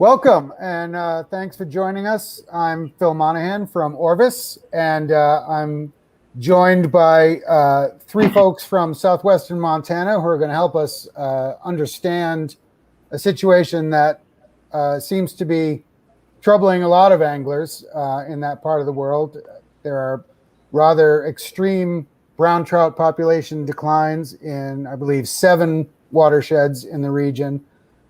Welcome, and thanks for joining us. I'm Phil Monahan from Orvis, and I'm joined by three folks from southwestern Montana who are going to help us understand a situation that seems to be troubling a lot of anglers in that part of the world. There are rather extreme brown trout population declines in, I believe, 7 watersheds in the region,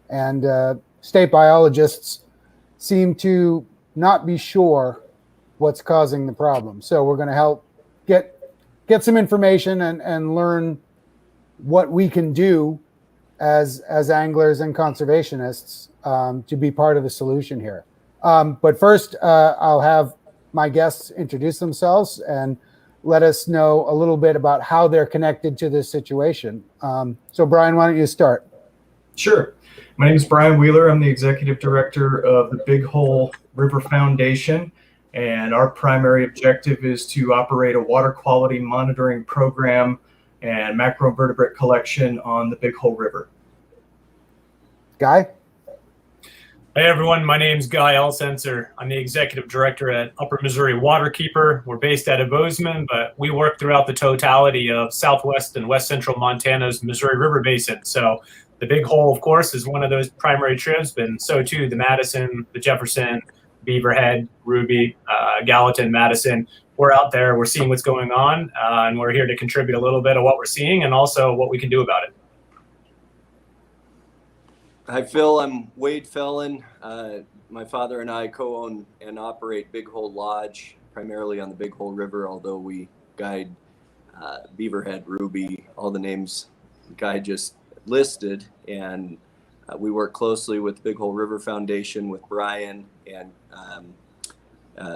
and state biologists seem to not be sure what's causing the problem. So we're going to help get some information and learn what we can do as anglers and conservationists to be part of the solution here. But first, I'll have my guests introduce themselves and let us know a little bit about how they're connected to this situation. So Brian, why don't you start? Sure. My name is Brian Wheeler. I'm the executive director of the Big Hole River Foundation, and our primary objective is to operate a water quality monitoring program and macroinvertebrate collection on the Big Hole River. Guy? Hey everyone, my name is Guy Alsentzer. I'm the executive director at Upper Missouri Waterkeeper. We're based out of Bozeman, but we work throughout the totality of southwest and west central Montana's Missouri River Basin. So the Big Hole, of course, is one of those primary trips, but so too the Madison, the Jefferson, Beaverhead, Ruby, Gallatin, Madison. We're out there, we're seeing what's going on, and we're here to contribute a little bit of what we're seeing and also what we can do about it. Hi, Phil. I'm Wade Fellin. My father and I co-own and operate Big Hole Lodge, primarily on the Big Hole River, although we guide Beaverhead, Ruby, all the names Guy just listed. And we work closely with Big Hole River Foundation, with Brian, and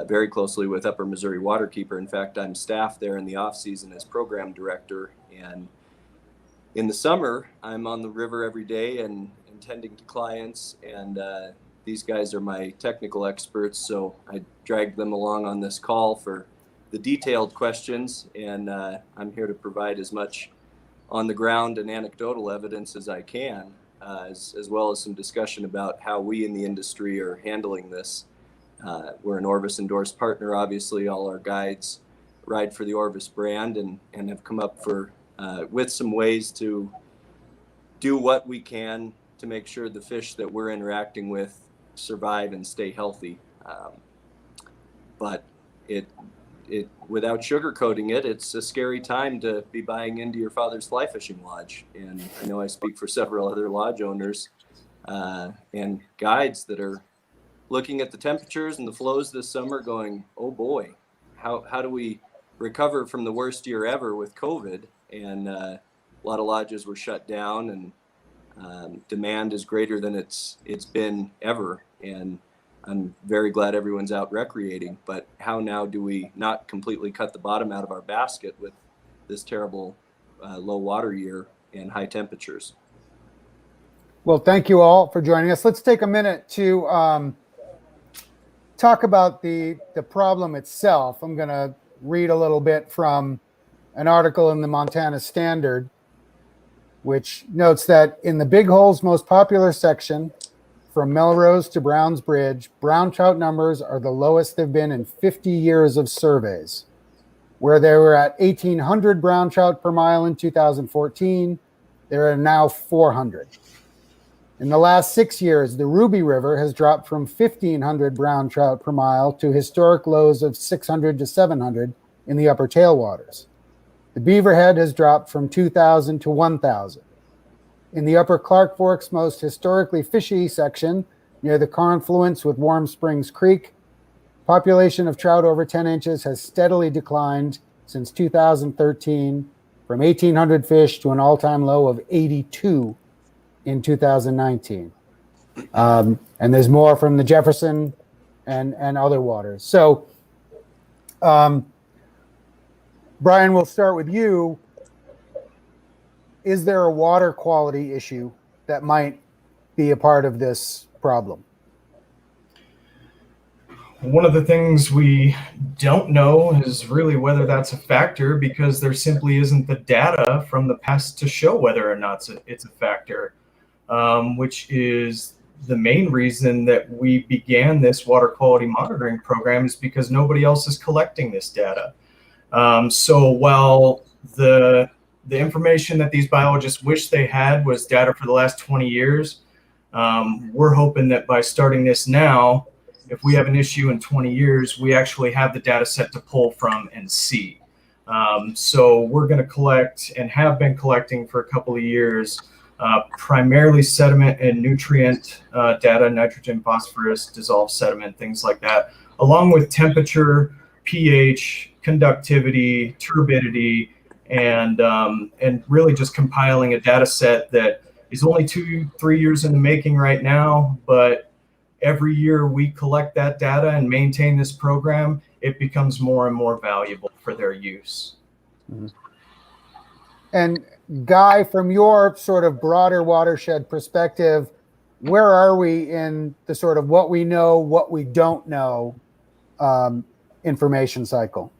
very closely with Upper Missouri Waterkeeper. In fact, I'm staff there in the off-season as program director. And in the summer, I'm on the river every day and tending to clients, and these guys are my technical experts, so I dragged them along on this call for the detailed questions, and I'm here to provide as much on the ground and anecdotal evidence as I can, as well as some discussion about how we in the industry are handling this. We're an Orvis endorsed partner. Obviously, all our guides ride for the Orvis brand and have come up with some ways to do what we can to make sure the fish that we're interacting with survive and stay healthy. But without sugarcoating it, it's a scary time to be buying into your father's fly fishing lodge. And I know I speak for several other lodge owners and guides that are looking at the temperatures and the flows this summer going, oh boy, how do we recover from the worst year ever with COVID? And a lot of lodges were shut down, and demand is greater than it's been ever, and I'm very glad everyone's out recreating. But how now do we not completely cut the bottom out of our basket with this terrible low water year and high temperatures? Well, thank you all for joining us. Let's take a minute to talk about the problem itself. I'm going to read a little bit from an article in the Montana Standard, which notes that in the Big Hole's most popular section, from Melrose to Browns Bridge, brown trout numbers are the lowest they've been in 50 years of surveys. Where they were at 1,800 brown trout per mile in 2014, there are now 400. In the last 6 years, the Ruby River has dropped from 1,500 brown trout per mile to historic lows of 600 to 700 in the upper tailwaters. The Beaverhead has dropped from 2,000 to 1,000. In the upper Clark Fork's most historically fishy section, near the confluence with Warm Springs Creek, population of trout over 10 inches has steadily declined since 2013 from 1,800 fish to an all-time low of 82 in 2019. And there's more from the Jefferson and other waters. So, Brian, we'll start with you. Is there a water quality issue that might be a part of this problem? One of the things we don't know is really whether that's a factor, because there simply isn't the data from the past to show whether or not it's a factor, which is the main reason that we began this water quality monitoring program is because nobody else is collecting this data. So while the information that these biologists wish they had was data for the last 20 years, we're hoping that by starting this now, if we have an issue in 20 years, we actually have the data set to pull from and see. So we're going to collect and have been collecting for a couple of years, primarily sediment and nutrient data, nitrogen, phosphorus, dissolved sediment, things like that, along with temperature, pH, conductivity, turbidity, and really just compiling a data set that is only 2-3 years in the making right now, but every year we collect that data and maintain this program, it becomes more and more valuable for their use. Mm-hmm. And Guy, from your sort of broader watershed perspective, where are we in the sort of what we know, what we don't know information cycle?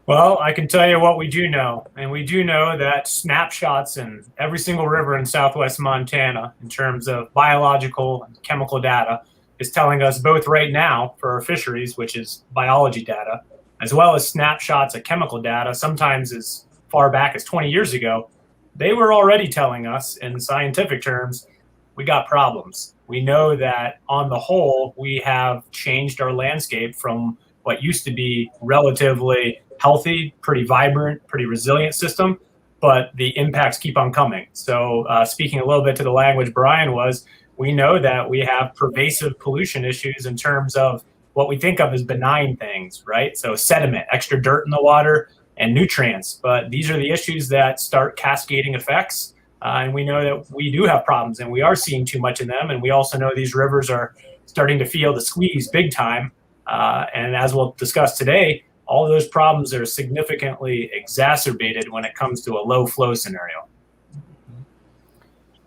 Well, I can tell you what we do know. And we do know that snapshots in every single river in southwest Montana, in terms of biological and chemical data, is telling us both right now for our fisheries, which is biology data, as well as snapshots of chemical data, sometimes as far back as 20 years ago, they were already telling us in scientific terms, we got problems. We know that on the whole, we have changed our landscape from what used to be relatively healthy, pretty vibrant, pretty resilient system, but the impacts keep on coming. So speaking a little bit to the language Brian was, we know that we have pervasive pollution issues in terms of what we think of as benign things, right? So sediment, extra dirt in the water, and nutrients. But these are the issues that start cascading effects. And we know that we do have problems and we are seeing too much in them. And we also know these rivers are starting to feel the squeeze big time. And as we'll discuss today, all those problems are significantly exacerbated when it comes to a low flow scenario.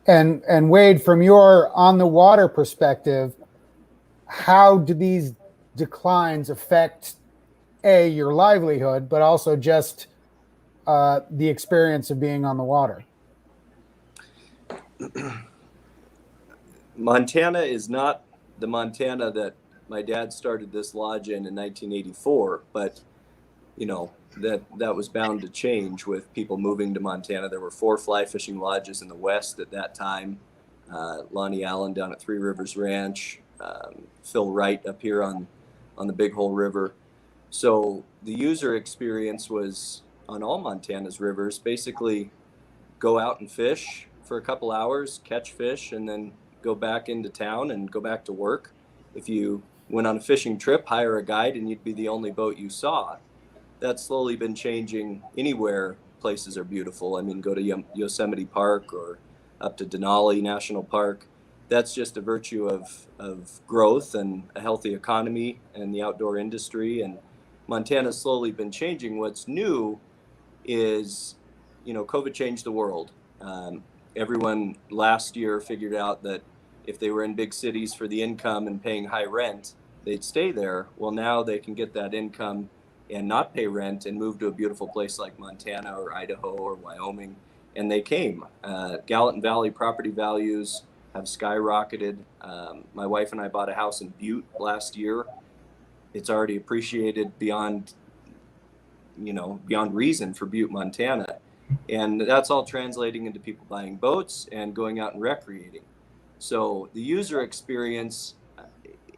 And Wade, from your on the water perspective, how do these declines affect your livelihood, but also just the experience of being on the water? Montana is not the Montana that my dad started this lodge in 1984, but you know, that was bound to change with people moving to Montana. There were 4 fly fishing lodges in the West at that time. Lonnie Allen down at Three Rivers Ranch, Phil Wright up here on the Big Hole River. So the user experience was on all Montana's rivers, basically go out and fish for a couple hours, catch fish, and then go back into town and go back to work. If you went on a fishing trip, hire a guide and you'd be the only boat you saw. That's slowly been changing anywhere places are beautiful. I mean, go to Yosemite Park or up to Denali National Park. That's just a virtue of growth and a healthy economy and the outdoor industry. And Montana's slowly been changing. What's new is, you know, COVID changed the world. Everyone last year figured out that if they were in big cities for the income and paying high rent, they'd stay there. Well, now they can get that income and not pay rent and move to a beautiful place like Montana or Idaho or Wyoming. And they came. Gallatin Valley property values have skyrocketed. My wife and I bought a house in Butte last year. It's already appreciated beyond reason for Butte, Montana. And that's all translating into people buying boats and going out and recreating. So the user experience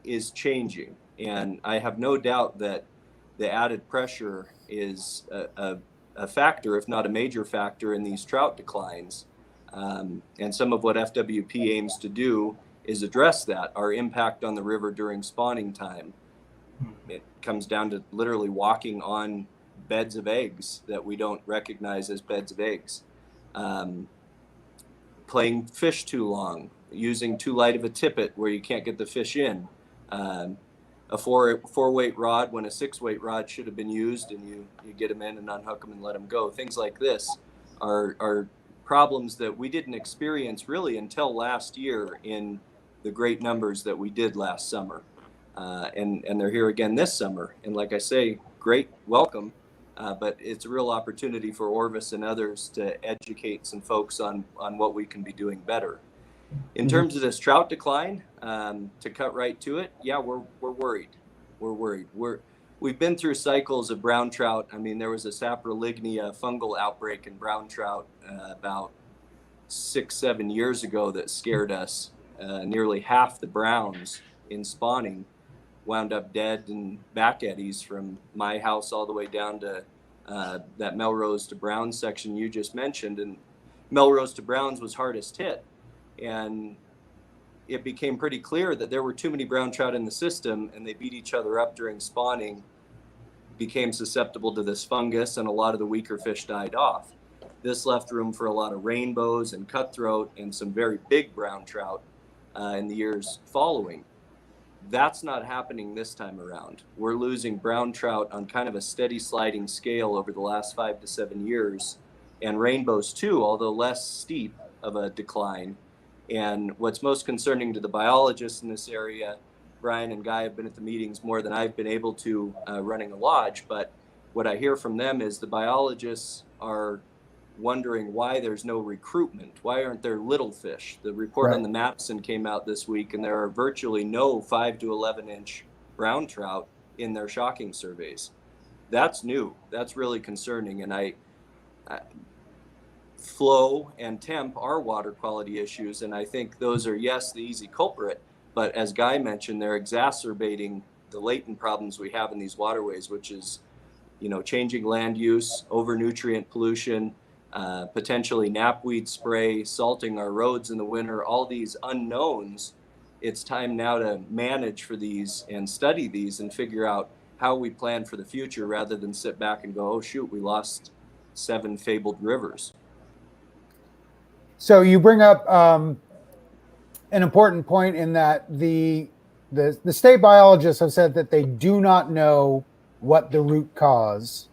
is changing. And I have no doubt that the added pressure is a factor, if not a major factor, in these trout declines. And some of what FWP aims to do is address that, our impact on the river during spawning time. It comes down to literally walking on beds of eggs that we don't recognize as beds of eggs. Playing fish too long, using too light of a tippet where you can't get the fish in. A four-weight rod when a 6-weight rod should have been used, and you get them in and unhook them and let them go. Things like this are problems that we didn't experience really until last year in the great numbers that we did last summer. And they're here again this summer. And like I say, great, welcome. But it's a real opportunity for Orvis and others to educate some folks on what we can be doing better. In terms of this trout decline, to cut right to it, yeah, we're worried. We're worried. We've been through cycles of brown trout. I mean, there was a saprolignia fungal outbreak in brown trout about 6-7 years ago that scared us. Nearly half the browns in spawning wound up dead in back eddies from my house all the way down to that Melrose to Browns section you just mentioned. And Melrose to Browns was hardest hit. And it became pretty clear that there were too many brown trout in the system, and they beat each other up during spawning, became susceptible to this fungus, and a lot of the weaker fish died off. This left room for a lot of rainbows and cutthroat and some very big brown trout in the years following. That's not happening this time around. We're losing brown trout on kind of a steady sliding scale over the last 5 to 7 years, and rainbows too, although less steep of a decline. And what's most concerning to the biologists in this area, Brian and Guy have been at the meetings more than I've been able to running a lodge, but what I hear from them is the biologists are wondering why there's no recruitment. Why aren't there little fish? The report on the Matson came out this week, and there are virtually no 5 to 11 inch brown trout in their shocking surveys. That's new. That's really concerning. And flow and temp are water quality issues, and I think those are, yes, the easy culprit, but as Guy mentioned, they're exacerbating the latent problems we have in these waterways, which is, changing land use, over nutrient pollution, potentially knapweed spray, salting our roads in the winter, all these unknowns. It's time now to manage for these and study these and figure out how we plan for the future, rather than sit back and go, oh shoot, we lost 7 fabled rivers. So you bring up an important point in that the state biologists have said that they do not know what the root cause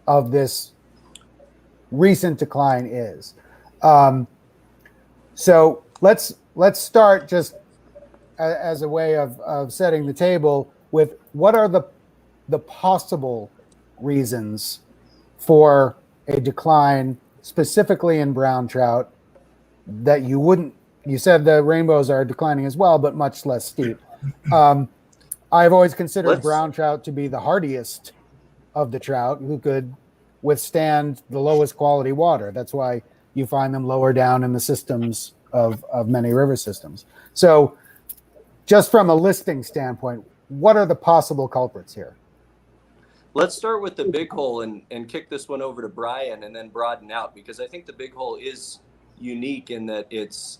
of this recent decline is. So let's start just as a way of setting the table with what are the possible reasons for a decline specifically in brown trout that you said the rainbows are declining as well, but much less steep. I've always considered brown trout to be the hardiest of the trout who could withstand the lowest quality water. That's why you find them lower down in the systems of many river systems. So just from a listing standpoint, what are the possible culprits here? Let's start with the big hole and kick this one over to Brian and then broaden out, because I think the big hole is unique in that it's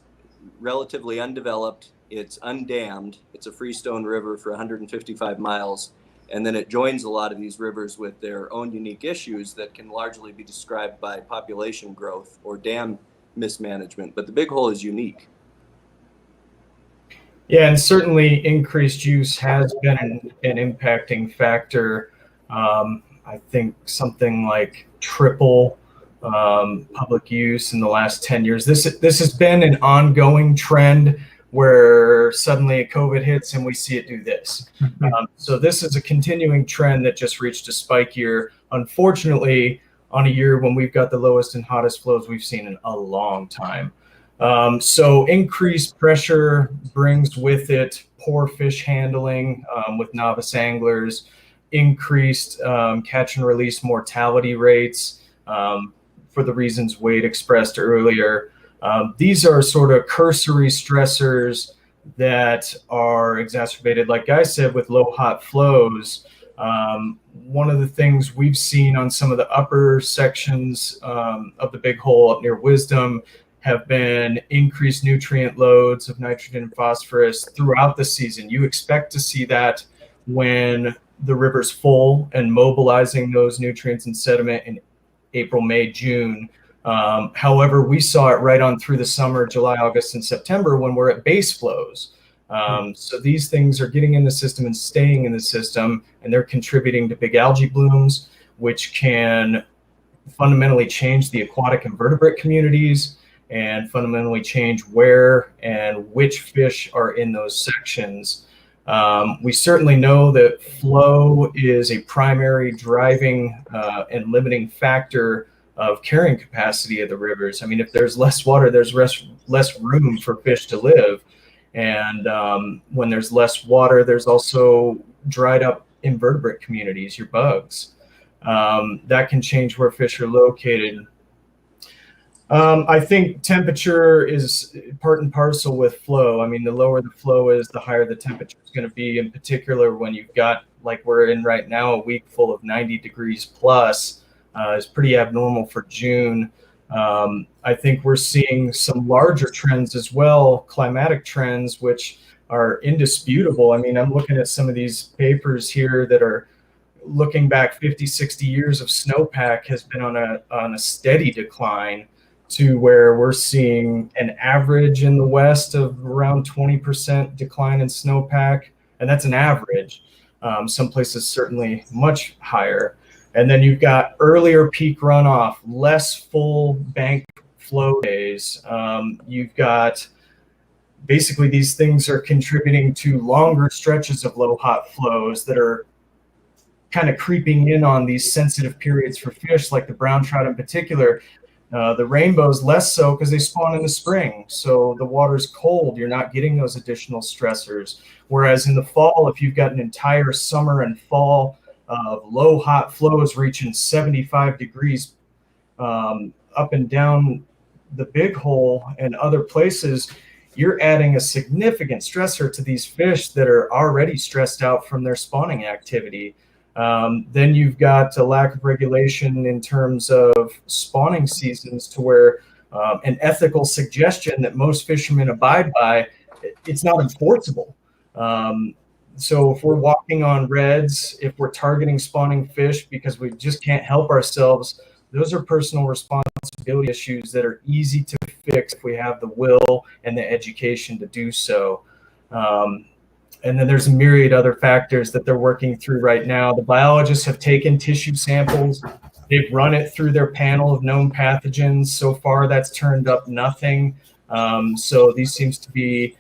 relatively undeveloped, it's undammed, it's a freestone river for 155 miles, and then it joins a lot of these rivers with their own unique issues that can largely be described by population growth or dam mismanagement. But the big hole is unique. Yeah, and certainly increased use has been an impacting factor. I think something like triple public use in the last 10 years. This has been an ongoing trend where suddenly COVID hits and we see it do this. So this is a continuing trend that just reached a spike year, unfortunately, on a year when we've got the lowest and hottest flows we've seen in a long time. So increased pressure brings with it poor fish handling with novice anglers, increased catch and release mortality rates for the reasons Wade expressed earlier. These are sort of cursory stressors that are exacerbated, like Guy said, with low hot flows. One of the things we've seen on some of the upper sections of the big hole up near Wisdom have been increased nutrient loads of nitrogen and phosphorus throughout the season. You expect to see that when the river's full and mobilizing those nutrients and sediment in April, May, June. However, we saw it right on through the summer, July, August, and September when we're at base flows. So these things are getting in the system and staying in the system, and they're contributing to big algae blooms, which can fundamentally change the aquatic invertebrate communities and fundamentally change where and which fish are in those sections. We certainly know that flow is a primary driving and limiting factor of carrying capacity of the rivers. I mean, if there's less water, there's less room for fish to live. And when there's less water, there's also dried up invertebrate communities, your bugs. That can change where fish are located. I think temperature is part and parcel with flow. I mean, the lower the flow is, the higher the temperature is going to be, in particular when you've got, like we're in right now, a week full of 90 degrees plus is pretty abnormal for June. I think we're seeing some larger trends as well, climatic trends, which are indisputable. I mean, I'm looking at some of these papers here that are looking back 50, 60 years of snowpack has been on a steady decline, to where we're seeing an average in the West of around 20% decline in snowpack. And that's an average. Some places certainly much higher. And then you've got earlier peak runoff, less full bank flow days. You've got basically these things are contributing to longer stretches of low hot flows that are kind of creeping in on these sensitive periods for fish, like the brown trout in particular. The rainbows less so because they spawn in the spring. So the water's cold. You're not getting those additional stressors. Whereas in the fall, if you've got an entire summer and fall of low hot flows reaching 75 degrees up and down the Big Hole and other places, you're adding a significant stressor to these fish that are already stressed out from their spawning activity. Then you've got a lack of regulation in terms of spawning seasons, to where an ethical suggestion that most fishermen abide by, it's not enforceable. So if we're walking on reds, if we're targeting spawning fish because we just can't help ourselves, those are personal responsibility issues that are easy to fix if we have the will and the education to do so. And then there's a myriad other factors that they're working through right now. The biologists have taken tissue samples. They've run it through their panel of known pathogens. So far, that's turned up nothing. So these seems to be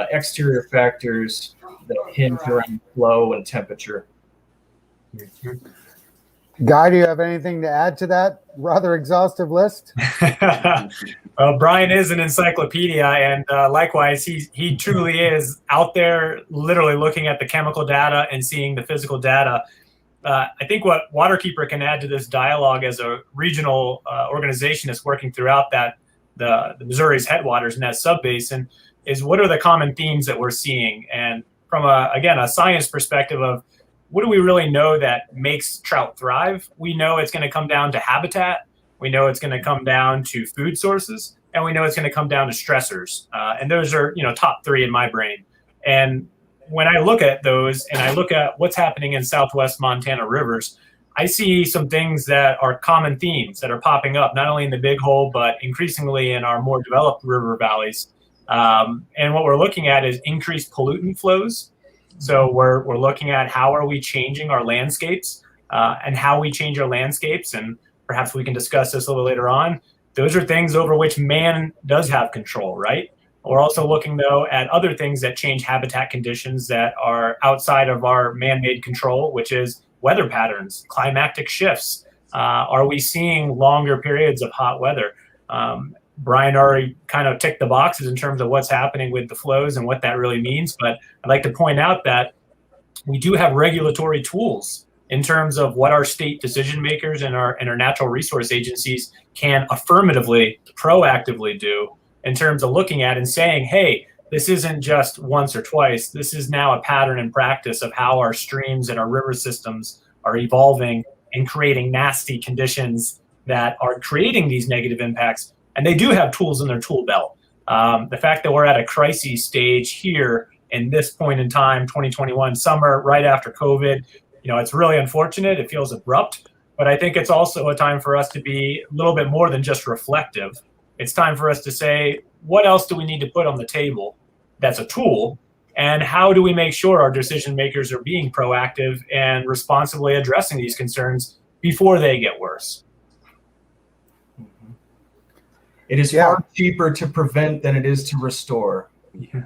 exterior factors that hinge around flow and temperature. Guy, do you have anything to add to that rather exhaustive list? Well, Brian is an encyclopedia, and likewise, he truly is out there literally looking at the chemical data and seeing the physical data. I think what Waterkeeper can add to this dialogue as a regional organization that's working throughout the Missouri's headwaters and that subbasin is, what are the common themes that we're seeing? And from a science perspective of, what do we really know that makes trout thrive? We know it's going to come down to habitat. We know it's going to come down to food sources, and we know it's going to come down to stressors. And those are, top three in my brain. And when I look at those and I look at what's happening in Southwest Montana rivers, I see some things that are common themes that are popping up, not only in the Big Hole, but increasingly in our more developed river valleys. And what we're looking at is increased pollutant flows. So we're looking at how are we changing our landscapes and how we change our landscapes. And perhaps we can discuss this a little later on. Those are things over which man does have control, right? We're also looking, though, at other things that change habitat conditions that are outside of our man-made control, which is weather patterns, climatic shifts. Are we seeing longer periods of hot weather? Brian already kind of ticked the boxes in terms of what's happening with the flows and what that really means. But I'd like to point out that we do have regulatory tools in terms of what our state decision makers and our natural resource agencies can affirmatively, proactively do in terms of looking at and saying, hey, this isn't just once or twice. This is now a pattern and practice of how our streams and our river systems are evolving and creating nasty conditions that are creating these negative impacts. And they do have tools in their tool belt. The fact that we're at a crisis stage here in this point in time, 2021 summer, right after COVID, it's really unfortunate. It feels abrupt, but I think it's also a time for us to be a little bit more than just reflective. It's time for us to say, what else do we need to put on the table that's a tool? And how do we make sure our decision makers are being proactive and responsibly addressing these concerns before they get worse? It is far cheaper to prevent than it is to restore. Yeah.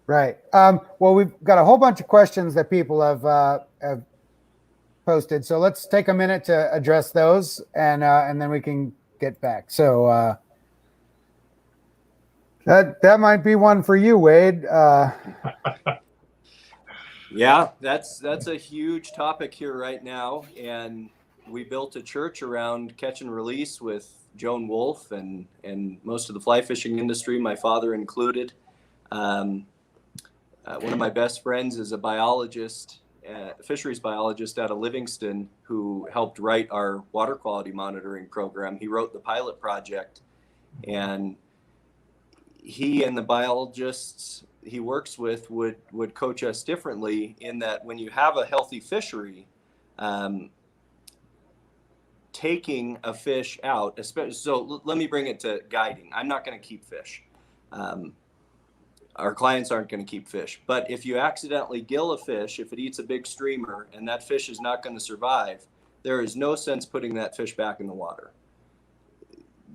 Right. Well, we've got a whole bunch of questions that people have posted. So let's take a minute to address those, and then we can get back. So that might be one for you, Wade. Yeah, that's a huge topic here right now, and we built a church around catch and release with Joan Wolfe and most of the fly fishing industry, my father included. One of my best friends is a biologist, fisheries biologist out of Livingston, who helped write our water quality monitoring program. He wrote the pilot project, and he and the biologists he works with would coach us differently in that when you have a healthy fishery, taking a fish out, especially, so let me bring it to guiding. I'm not going to keep fish. Our clients aren't going to keep fish. But if you accidentally gill a fish, if it eats a big streamer and that fish is not going to survive, there is no sense putting that fish back in the water.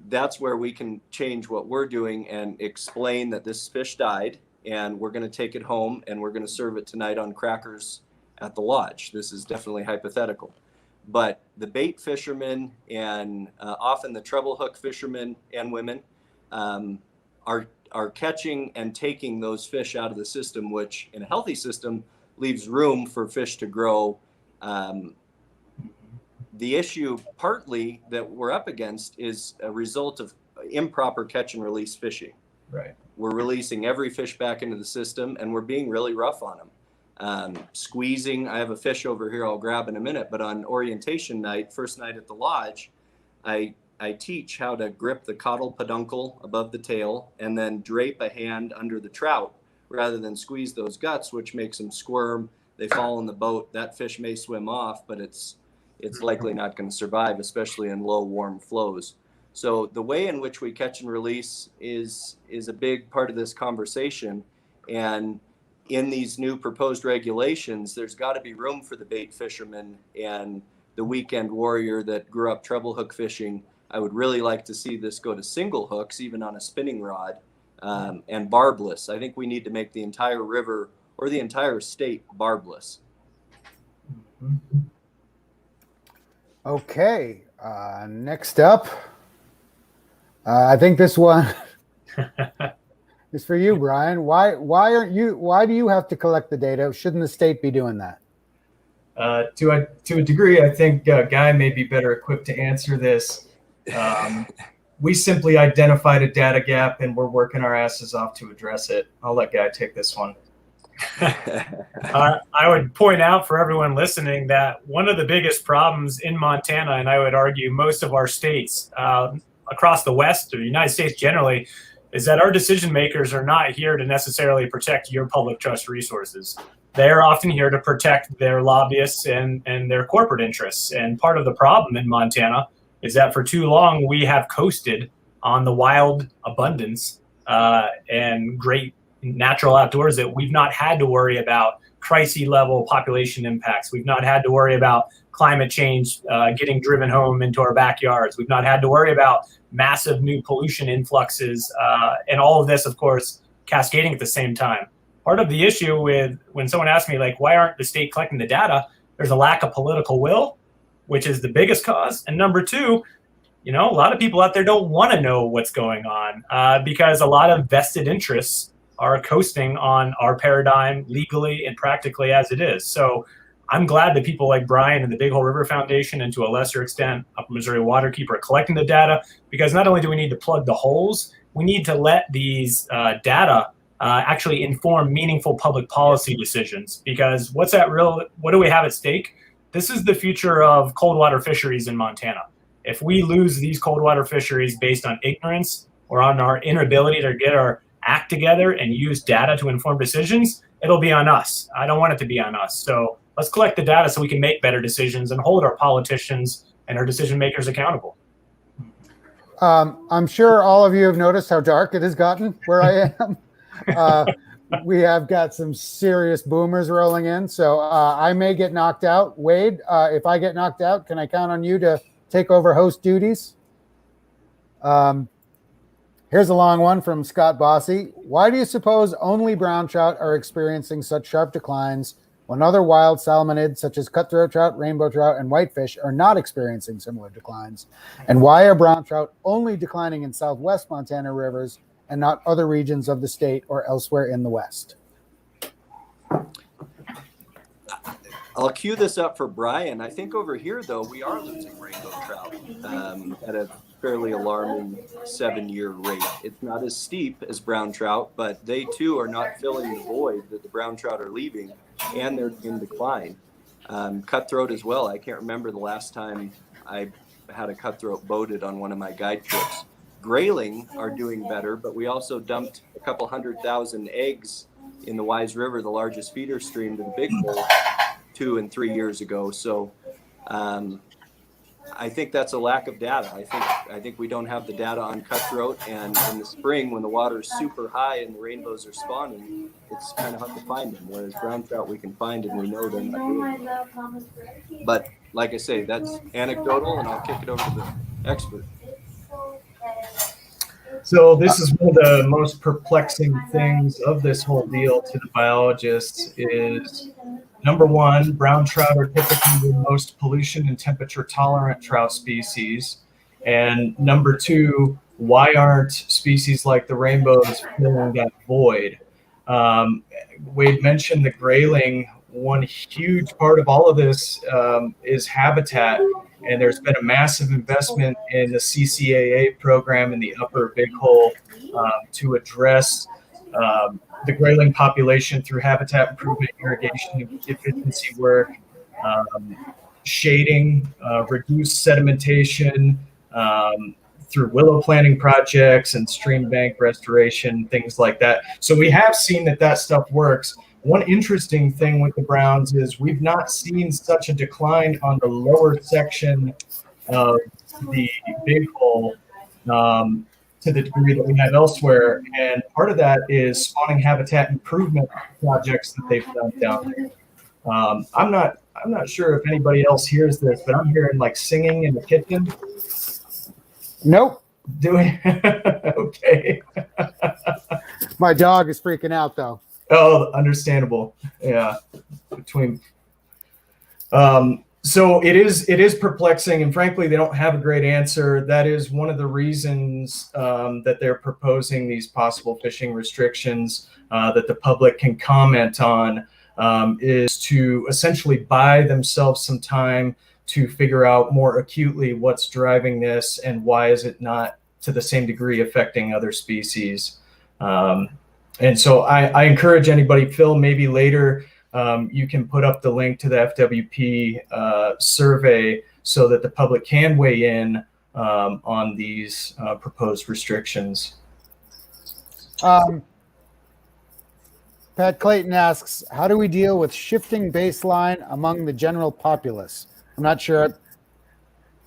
That's where we can change what we're doing and explain that this fish died and we're going to take it home and we're going to serve it tonight on crackers at the lodge. This is definitely hypothetical. But the bait fishermen and often the treble hook fishermen and women are catching and taking those fish out of the system, which in a healthy system leaves room for fish to grow. The issue partly that we're up against is a result of improper catch and release fishing. Right. We're releasing every fish back into the system and we're being really rough on them. Squeezing, I have a fish over here I'll grab in a minute, but on orientation night, first night at the lodge, I teach how to grip the caudal peduncle above the tail and then drape a hand under the trout rather than squeeze those guts, which makes them squirm. They fall in the boat. That fish may swim off, but it's likely not going to survive, especially in low warm flows. So the way in which we catch and release is a big part of this conversation. And in these new proposed regulations, there's got to be room for the bait fisherman and the weekend warrior that grew up treble hook fishing. I would really like to see this go to single hooks, even on a spinning rod, and barbless. I think we need to make the entire river or the entire state barbless. Okay, next up, I think this one is for you, Brian. Why do you have to collect the data? Shouldn't the state be doing that? To a degree, I think Guy may be better equipped to answer this. We simply identified a data gap and we're working our asses off to address it. I'll let Guy take this one. I would point out for everyone listening that one of the biggest problems in Montana, and I would argue most of our states across the West or the United States generally, is that our decision makers are not here to necessarily protect your public trust resources. They're often here to protect their lobbyists and their corporate interests. And part of the problem in Montana is that for too long we have coasted on the wild abundance and great natural outdoors that we've not had to worry about crisis level population impacts. We've not had to worry about climate change getting driven home into our backyards. We've not had to worry about massive new pollution influxes and all of this, of course, cascading at the same time. Part of the issue with when someone asks me, like, why aren't the state collecting the data? There's a lack of political will, which is the biggest cause. And number two, a lot of people out there don't want to know what's going on because a lot of vested interests are coasting on our paradigm legally and practically as it is. So I'm glad that people like Brian and the Big Hole River Foundation and to a lesser extent, Upper Missouri Waterkeeper are collecting the data, because not only do we need to plug the holes, we need to let these data actually inform meaningful public policy decisions. Because what do we have at stake? This is the future of cold water fisheries in Montana. If we lose these cold water fisheries based on ignorance or on our inability to get our act together and use data to inform decisions, it'll be on us. I don't want it to be on us. So let's collect the data so we can make better decisions and hold our politicians and our decision makers accountable. I'm sure all of you have noticed how dark it has gotten where I am. We have got some serious boomers rolling in, so I may get knocked out. Wade, if I get knocked out, can I count on you to take over host duties? Here's a long one from Scott Bossy. Why do you suppose only brown trout are experiencing such sharp declines when other wild salmonids such as cutthroat trout, rainbow trout, and whitefish are not experiencing similar declines? And why are brown trout only declining in southwest Montana rivers and not other regions of the state or elsewhere in the West? I'll cue this up for Brian. I think over here, though, we are losing rainbow trout at a fairly alarming 7-year rate. It's not as steep as brown trout, but they too are not filling the void that the brown trout are leaving, and they're in decline. Cutthroat as well. I can't remember the last time I had a cutthroat boated on one of my guide trips. Grayling are doing better, but we also dumped a couple 100,000 eggs in the Wise River, the largest feeder stream to the Big Hole, 2 and 3 years ago. So I think that's a lack of data. I think we don't have the data on cutthroat, and in the spring when the water is super high and the rainbows are spawning, it's kind of hard to find them. Whereas brown trout we can find and we know they're not doing it. But like I say, that's anecdotal, and I'll kick it over to the expert. So this is one of the most perplexing things of this whole deal to the biologists is, number one, brown trout are typically the most pollution and temperature tolerant trout species. And number two, why aren't species like the rainbows filling that void? Wade mentioned the grayling. One huge part of all of this is habitat. And there's been a massive investment in the CCAA program in the Upper Big Hole to address the grayling population through habitat improvement, irrigation efficiency work, shading, reduced sedimentation, through willow planting projects and stream bank restoration, things like that. So we have seen that stuff works. One interesting thing with the browns is we've not seen such a decline on the lower section of the Big Hole to the degree that we have elsewhere. And part of that is spawning habitat improvement projects that they've done down there. I'm not sure if anybody else hears this, but I'm hearing like singing in the kitchen. Nope. Doing okay. My dog is freaking out though. Oh, understandable. Yeah. So it is perplexing, and frankly, they don't have a great answer. That is one of the reasons that they're proposing these possible fishing restrictions that the public can comment on, is to essentially buy themselves some time to figure out more acutely what's driving this and why is it not to the same degree affecting other species. And so I encourage anybody, Phil, maybe later you can put up the link to the FWP survey so that the public can weigh in on these proposed restrictions. Pat Clayton asks, how do we deal with shifting baseline among the general populace? I'm not sure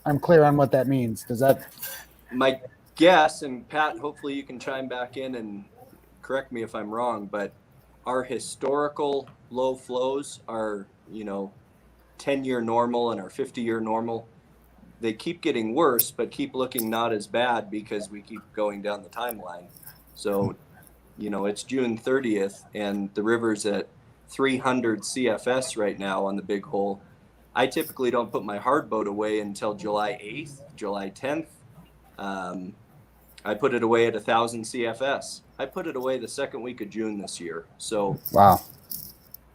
I'm clear on what that means. Does that? My guess, and Pat, hopefully you can chime back in and correct me if I'm wrong, but our historical low flows are, 10-year normal and our 50-year normal. They keep getting worse, but keep looking not as bad because we keep going down the timeline. So, it's June 30th and the river's at 300 CFS right now on the Big Hole. I typically don't put my hard boat away until July 8th, July 10th. I put it away at 1,000 CFS. I put it away the second week of June this year. So wow,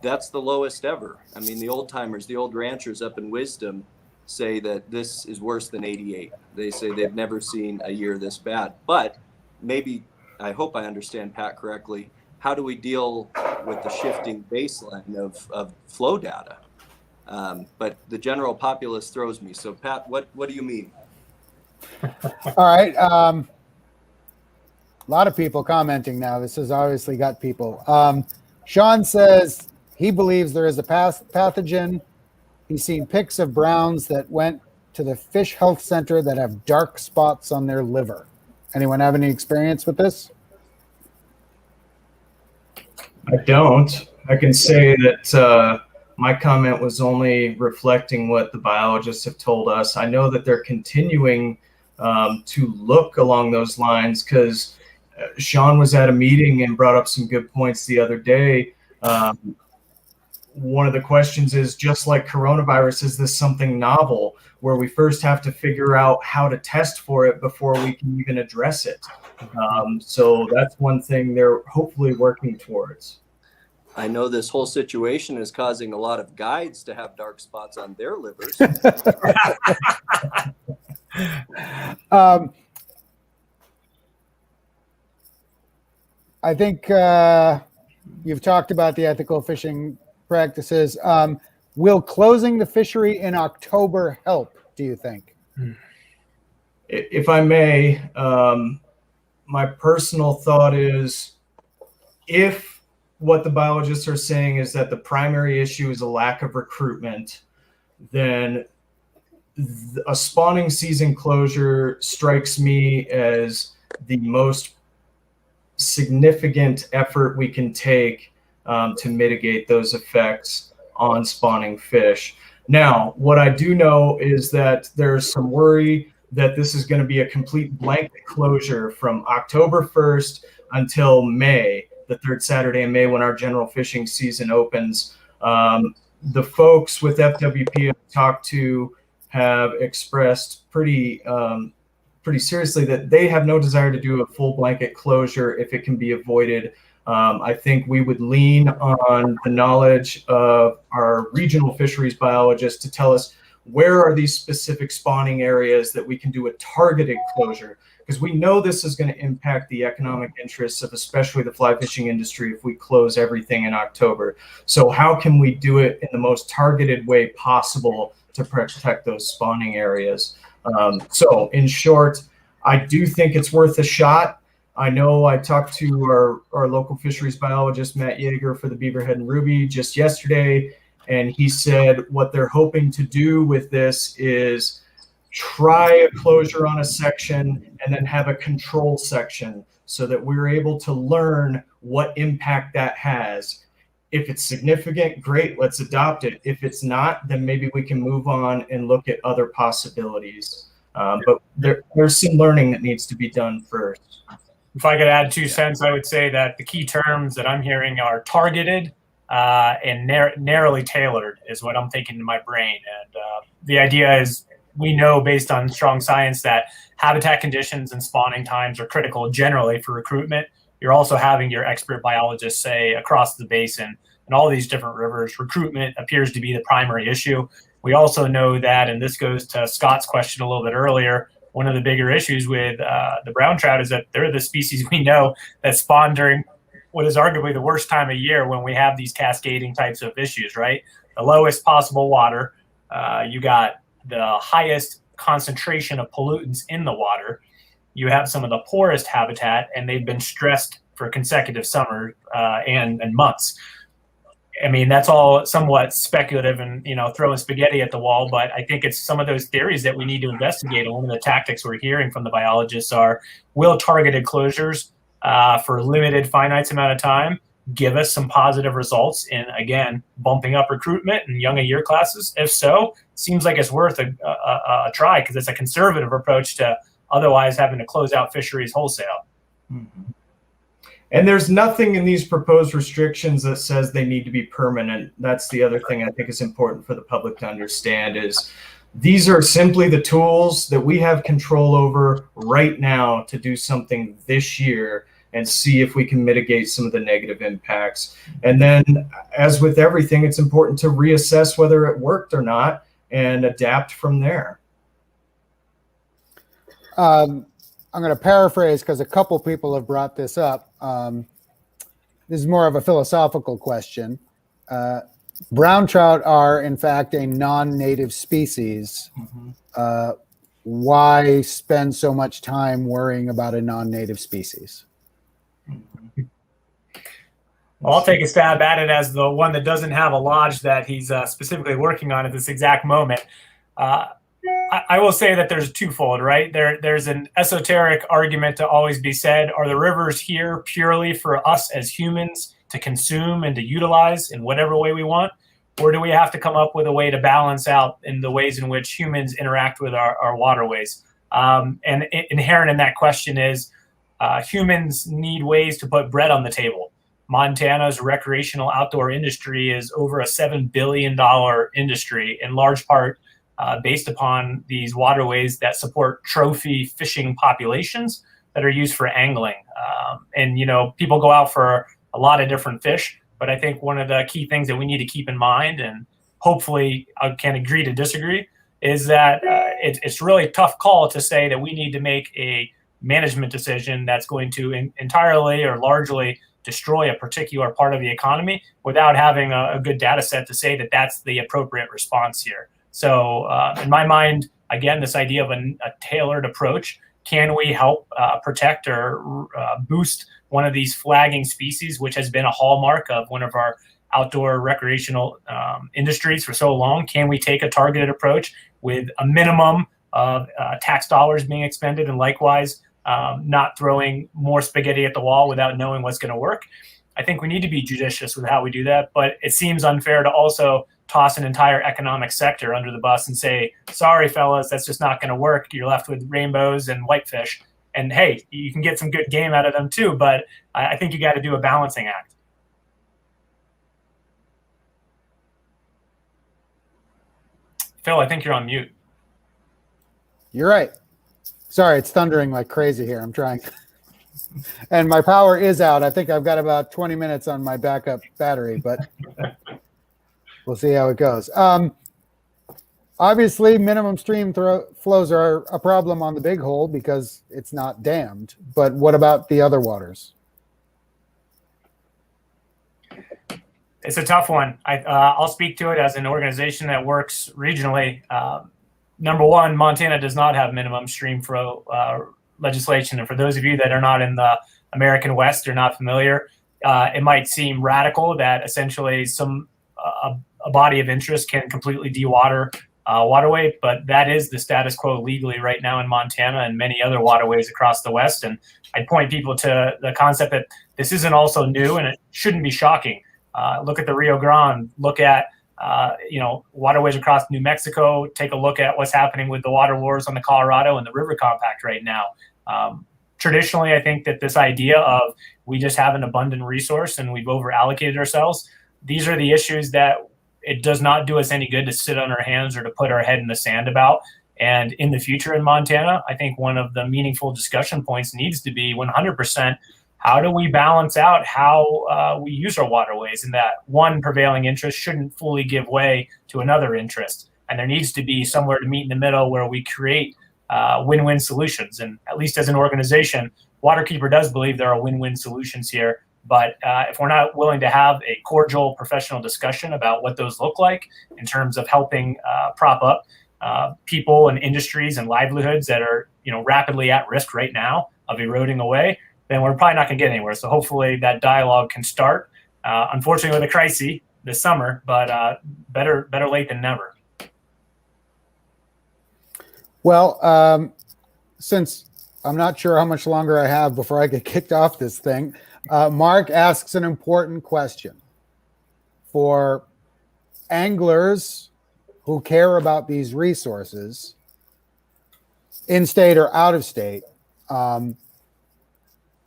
that's the lowest ever. I mean, the old timers, the old ranchers up in Wisdom say that this is worse than 88. They say they've never seen a year this bad. But maybe, I hope I understand Pat correctly, how do we deal with the shifting baseline of flow data? But the general populace throws me. So Pat, what do you mean? All right. A lot of people commenting now. This has obviously got people. Sean says he believes there is a pathogen. He's seen pics of browns that went to the fish health center that have dark spots on their liver. Anyone have any experience with this? I don't. I can say that my comment was only reflecting what the biologists have told us. I know that they're continuing to look along those lines because Sean was at a meeting and brought up some good points the other day. one of the questions is, just like coronavirus, is this something novel where we first have to figure out how to test for it before we can even address it? So that's one thing they're hopefully working towards. I know this whole situation is causing a lot of guides to have dark spots on their livers. I think you've talked about the ethical fishing practices. Will closing the fishery in October help, do you think? If I may, my personal thought is, if what the biologists are saying is that the primary issue is a lack of recruitment, then a spawning season closure strikes me as the most significant effort we can take to mitigate those effects on spawning fish. Now, what I do know is that there's some worry that this is going to be a complete blanket closure from October 1st until May, the third Saturday in May, when our general fishing season opens. The folks with FWP I've talked to have expressed pretty seriously that they have no desire to do a full blanket closure if it can be avoided. I think we would lean on the knowledge of our regional fisheries biologists to tell us where are these specific spawning areas that we can do a targeted closure, because we know this is going to impact the economic interests of especially the fly fishing industry if we close everything in October. So how can we do it in the most targeted way possible to protect those spawning areas? So in short, I do think it's worth a shot. I know I talked to our local fisheries biologist, Matt Yeager, for the beaverhead and ruby just yesterday, and he said what they're hoping to do with this is try a closure on a section and then have a control section so that we're able to learn what impact that has. If it's significant, great, let's adopt it. If it's not, then maybe we can move on and look at other possibilities. But there's some learning that needs to be done first. If I could add 2 cents, I would say that the key terms that I'm hearing are targeted and narrowly tailored is what I'm thinking in my brain. And the idea is, we know based on strong science that habitat conditions and spawning times are critical generally for recruitment. You're also having your expert biologists say across the basin and all these different rivers, recruitment appears to be the primary issue. We also know that, and this goes to Scott's question a little bit earlier, one of the bigger issues with the brown trout is that they're the species we know that spawn during what is arguably the worst time of year when we have these cascading types of issues, right? The lowest possible water, you got the highest concentration of pollutants in the water, you have some of the poorest habitat, and they've been stressed for consecutive summer and months. I mean, that's all somewhat speculative and, throwing spaghetti at the wall, but I think it's some of those theories that we need to investigate. And one of the tactics we're hearing from the biologists are, will targeted closures for a limited finite amount of time give us some positive results in, again, bumping up recruitment in younger year classes? If so, it seems like it's worth a try, because it's a conservative approach to otherwise having to close out fisheries wholesale. Mm-hmm. And there's nothing in these proposed restrictions that says they need to be permanent. That's the other thing I think is important for the public to understand, is these are simply the tools that we have control over right now to do something this year and see if we can mitigate some of the negative impacts. And then, as with everything, it's important to reassess whether it worked or not and adapt from there. I'm going to paraphrase because a couple people have brought this up. This is more of a philosophical question. Brown trout are, in fact, a non-native species. Mm-hmm. Why spend so much time worrying about a non-native species? Well, I'll take a stab at it as the one that doesn't have a lodge that he's specifically working on at this exact moment. I will say that there's twofold, right? There's an esoteric argument to always be said. Are the rivers here purely for us as humans to consume and to utilize in whatever way we want? Or do we have to come up with a way to balance out in the ways in which humans interact with our waterways? And inherent in that question is humans need ways to put bread on the table. Montana's recreational outdoor industry is over a $7 billion industry, in large part based upon these waterways that support trophy fishing populations that are used for angling. And, you know, people go out for a lot of different fish, but I think one of the key things that we need to keep in mind, and hopefully I can agree to disagree, is that it's really a tough call to say that we need to make a management decision that's going to entirely or largely destroy a particular part of the economy without having a good data set to say that that's the appropriate response here. So in my mind, again, this idea of a tailored approach, can we help protect or boost one of these flagging species, which has been a hallmark of one of our outdoor recreational industries for so long? Can we take a targeted approach with a minimum of tax dollars being expended, and likewise not throwing more spaghetti at the wall without knowing what's going to work? I think we need to be judicious with how we do that, but it seems unfair to also toss an entire economic sector under the bus and say, sorry, fellas, that's just not going to work. You're left with rainbows and whitefish. And hey, you can get some good game out of them too, but I think you got to do a balancing act. Phil, I think you're on mute. You're right. Sorry, it's thundering like crazy here. I'm trying. And my power is out. I think I've got about 20 minutes on my backup battery, but we'll see how it goes. Obviously, minimum stream flows are a problem on the Big Hole because it's not dammed. But what about the other waters? It's a tough one. I'll speak to it as an organization that works regionally. Number one, Montana does not have minimum stream flow legislation. And for those of you that are not in the American West or not familiar, it might seem radical that essentially a body of interest can completely dewater waterway, but that is the status quo legally right now in Montana and many other waterways across the West. And I'd point people to the concept that this isn't also new, and it shouldn't be shocking. Look at the Rio Grande, look at waterways across New Mexico, take a look at what's happening with the water wars on the Colorado and the River Compact right now. Traditionally, I think that this idea of we just have an abundant resource and we've over allocated ourselves, these are the issues that it does not do us any good to sit on our hands or to put our head in the sand about. And in the future in Montana, I think one of the meaningful discussion points needs to be 100%, how do we balance out how we use our waterways, and that one prevailing interest shouldn't fully give way to another interest. And there needs to be somewhere to meet in the middle where we create win-win solutions. And at least as an organization, Waterkeeper does believe there are win-win solutions here. But if we're not willing to have a cordial professional discussion about what those look like in terms of helping prop up people and industries and livelihoods that are rapidly at risk right now of eroding away, then we're probably not going to get anywhere. So hopefully that dialogue can start. Unfortunately, with a crisis this summer, but better late than never. Well, since I'm not sure how much longer I have before I get kicked off this thing, Mark asks an important question for anglers who care about these resources in state or out of state.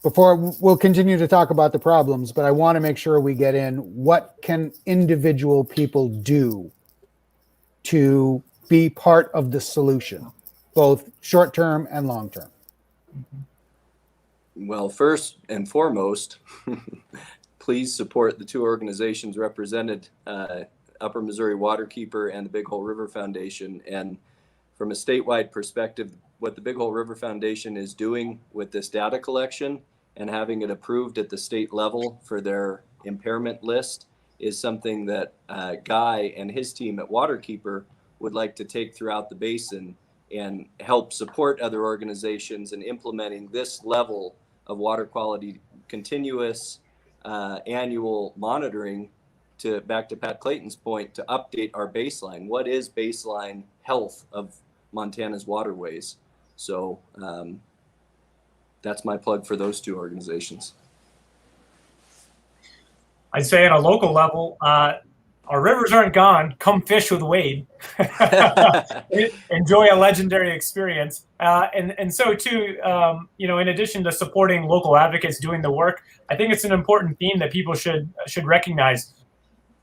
Before we'll continue to talk about the problems, but I want to make sure we get in what can individual people do to be part of the solution, both short-term and long-term. Well, first and foremost, please support the two organizations represented, Upper Missouri Waterkeeper and the Big Hole River Foundation. And from a statewide perspective, what the Big Hole River Foundation is doing with this data collection and having it approved at the state level for their impairment list is something that Guy and his team at Waterkeeper would like to take throughout the basin and help support other organizations in implementing this level of water quality continuous annual monitoring, to back to Pat Clayton's point, to update our baseline. What is baseline health of Montana's waterways? So that's my plug for those two organizations. I'd say at a local level, our rivers aren't gone. Come fish with Wade. Enjoy a legendary experience. And so too, in addition to supporting local advocates doing the work, I think it's an important theme that people should recognize.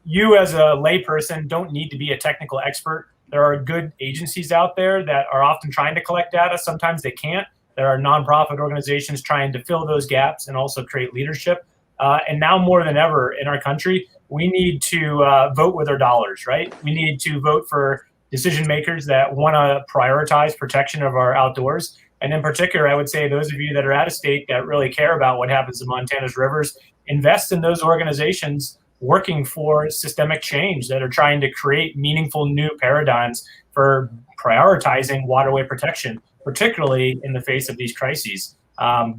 You as a layperson don't need to be a technical expert. There are good agencies out there that are often trying to collect data. Sometimes they can't. There are nonprofit organizations trying to fill those gaps and also create leadership. And now more than ever in our country, we need to vote with our dollars, right? We need to vote for decision makers that want to prioritize protection of our outdoors. And in particular, I would say those of you that are out of state that really care about what happens in Montana's rivers, invest in those organizations working for systemic change that are trying to create meaningful new paradigms for prioritizing waterway protection, particularly in the face of these crises.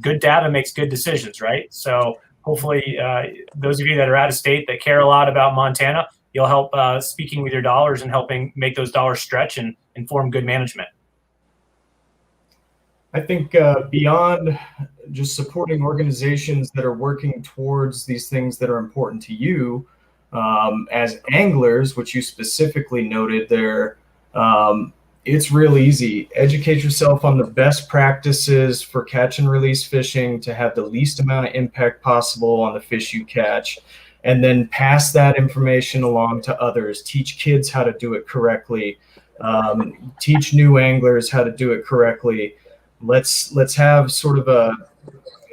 Good data makes good decisions, right? So hopefully those of you that are out of state that care a lot about Montana, you'll help speaking with your dollars and helping make those dollars stretch and inform good management. I think beyond just supporting organizations that are working towards these things that are important to you, as anglers, which you specifically noted there, it's real easy. Educate yourself on the best practices for catch and release fishing to have the least amount of impact possible on the fish you catch, and then pass that information along to others. Teach kids how to do it correctly. Teach new anglers how to do it correctly. Let's have sort of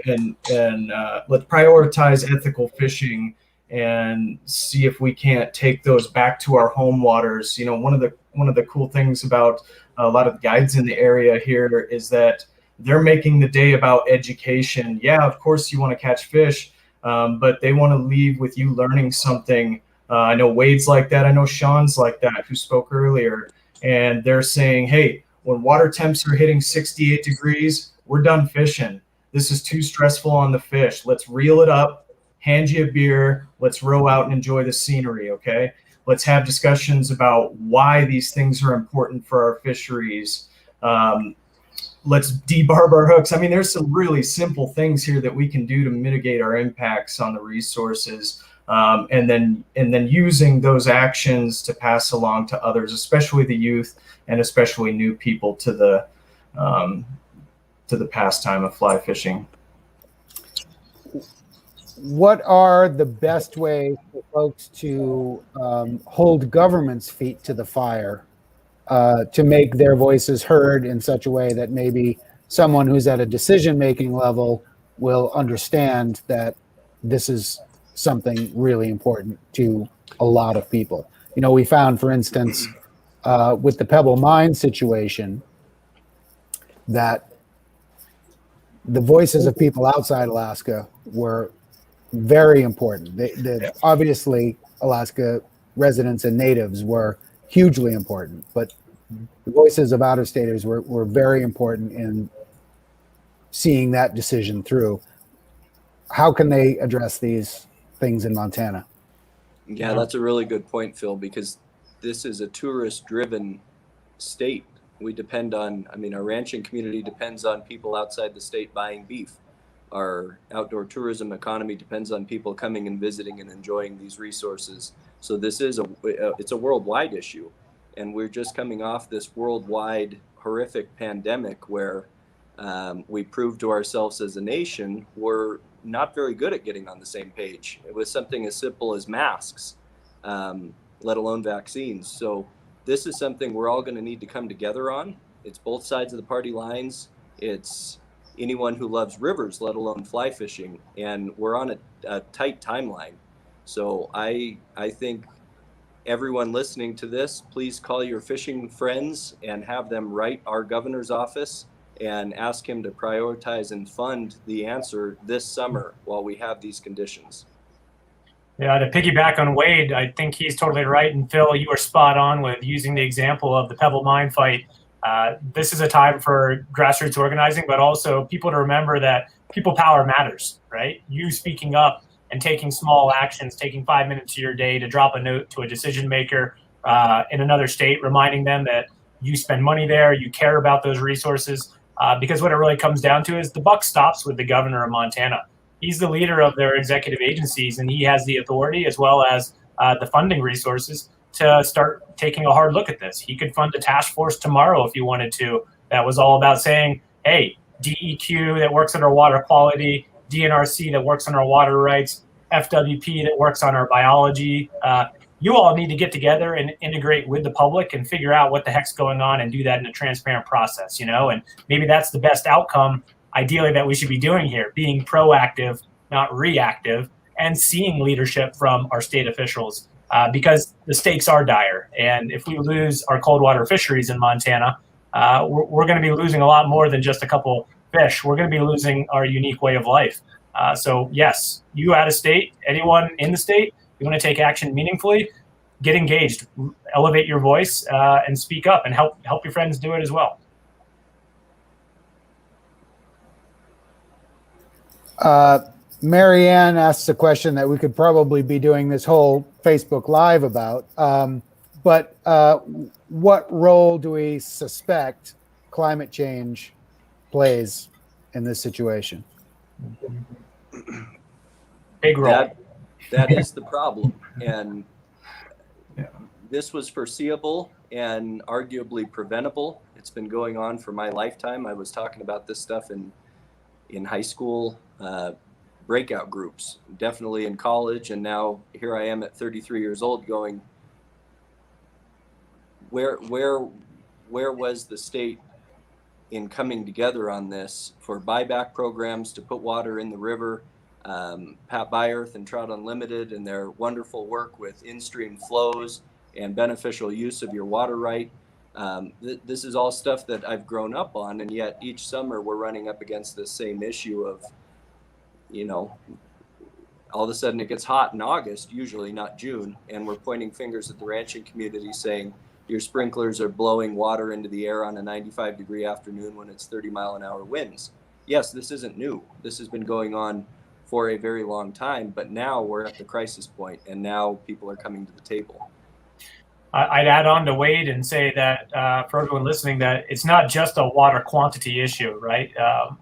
let's prioritize ethical fishing and see if we can't take those back to our home waters. One of the cool things about a lot of guides in the area here is that they're making the day about education. Yeah, of course you want to catch fish, but they want to leave with you learning something. I know Wade's like that. I know Sean's like that, who spoke earlier. And they're saying, hey, when water temps are hitting 68 degrees, we're done fishing. This is too stressful on the fish. Let's reel it up, hand you a beer. Let's row out and enjoy the scenery, okay? Let's have discussions about why these things are important for our fisheries. Let's debarb our hooks. I mean, there's some really simple things here that we can do to mitigate our impacts on the resources. And then using those actions to pass along to others, especially the youth and especially new people to the pastime of fly fishing. What are the best ways for folks to hold government's feet to the fire to make their voices heard in such a way that maybe someone who's at a decision-making level will understand that this is something really important to a lot of people? We found, for instance, with the Pebble Mine situation, that the voices of people outside Alaska were very important. Obviously, Alaska residents and natives were hugely important, but the voices of out-of-staters were very important in seeing that decision through. How can they address these things in Montana? Yeah, that's a really good point, Phil, because this is a tourist-driven state. We depend on, our ranching community depends on people outside the state buying beef. Our outdoor tourism economy depends on people coming and visiting and enjoying these resources. So this is it's a worldwide issue. And we're just coming off this worldwide horrific pandemic where we proved to ourselves as a nation we're not very good at getting on the same page. It was something as simple as masks, let alone vaccines. So this is something we're all going to need to come together on. It's both sides of the party lines. It's anyone who loves rivers, let alone fly fishing. And we're on a tight timeline. So I think everyone listening to this, please call your fishing friends and have them write our governor's office and ask him to prioritize and fund the answer this summer while we have these conditions. Yeah, to piggyback on Wade, I think he's totally right. And Phil, you were spot on with using the example of the Pebble Mine fight. This is a time for grassroots organizing, but also people to remember that people power matters, right? You speaking up and taking small actions, taking 5 minutes of your day to drop a note to a decision maker in another state, reminding them that you spend money there, you care about those resources, because what it really comes down to is the buck stops with the governor of Montana. He's the leader of their executive agencies, and he has the authority as well as the funding resources to start taking a hard look at this. He could fund a task force tomorrow if he wanted to. That was all about saying, hey, DEQ that works on our water quality, DNRC that works on our water rights, FWP that works on our biology. You all need to get together and integrate with the public and figure out what the heck's going on and do that in a transparent process, and maybe that's the best outcome, ideally, that we should be doing here, being proactive, not reactive, and seeing leadership from our state officials because the stakes are dire. And if we lose our cold water fisheries in Montana, we're going to be losing a lot more than just a couple fish. We're going to be losing our unique way of life. So yes, you out of state, anyone in the state, you want to take action meaningfully, get engaged, elevate your voice, and speak up, and help your friends do it as well. Marianne asks a question that we could probably be doing this whole Facebook Live about. But what role do we suspect climate change plays in this situation? Big role. That is the problem. And this was foreseeable and arguably preventable. It's been going on for my lifetime. I was talking about this stuff in high school breakout groups, definitely in college. And now here I am at 33 years old going, where was the state in coming together on this for buyback programs to put water in the river? Pat Byerth and Trout Unlimited and their wonderful work with in-stream flows and beneficial use of your water right. This is all stuff that I've grown up on, and yet each summer we're running up against this same issue of, all of a sudden it gets hot in August, usually not June, and we're pointing fingers at the ranching community saying, your sprinklers are blowing water into the air on a 95-degree afternoon when it's 30-mile-an-hour winds. Yes, this isn't new. This has been going on for a very long time, but now we're at the crisis point, and now people are coming to the table. I'd add on to Wade and say that for everyone listening, that it's not just a water quantity issue, right?